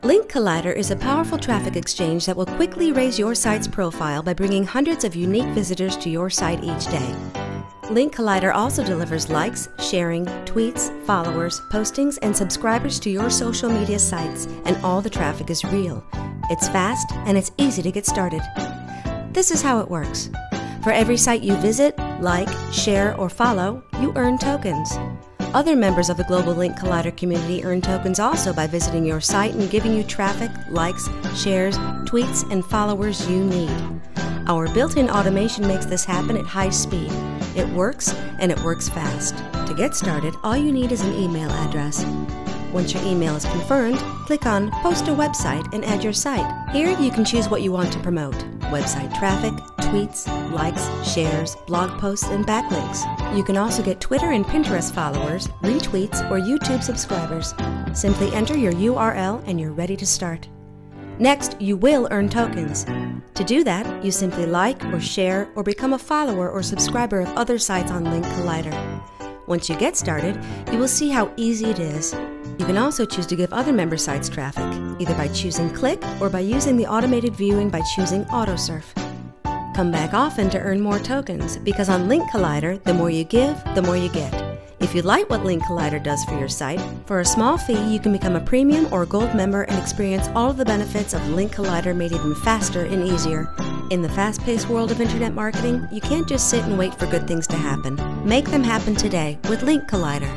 Link Collider is a powerful traffic exchange that will quickly raise your site's profile by bringing hundreds of unique visitors to your site each day. Link Collider also delivers likes, sharing, tweets, followers, postings, and subscribers to your social media sites, and all the traffic is real. It's fast and it's easy to get started. This is how it works. For every site you visit, like, share, or follow, you earn tokens. Other members of the global Link Collider community earn tokens also by visiting your site and giving you traffic, likes, shares, tweets, and followers you need. Our built-in automation makes this happen at high speed. It works, and it works fast. To get started, all you need is an email address. Once your email is confirmed, click on Post a Website and add your site. Here you can choose what you want to promote: website traffic, tweets, likes, shares, blog posts, and backlinks. You can also get Twitter and Pinterest followers, retweets, or YouTube subscribers. Simply enter your URL and you're ready to start. Next, you will earn tokens. To do that, you simply like or share or become a follower or subscriber of other sites on Link Collider. Once you get started, you will see how easy it is. You can also choose to give other member sites traffic, either by choosing Click or by using the automated viewing by choosing AutoSurf. Come back often to earn more tokens, because on Link Collider, the more you give, the more you get. If you like what Link Collider does for your site, for a small fee you can become a premium or gold member and experience all of the benefits of Link Collider made even faster and easier. In the fast-paced world of internet marketing, you can't just sit and wait for good things to happen. Make them happen today with Link Collider.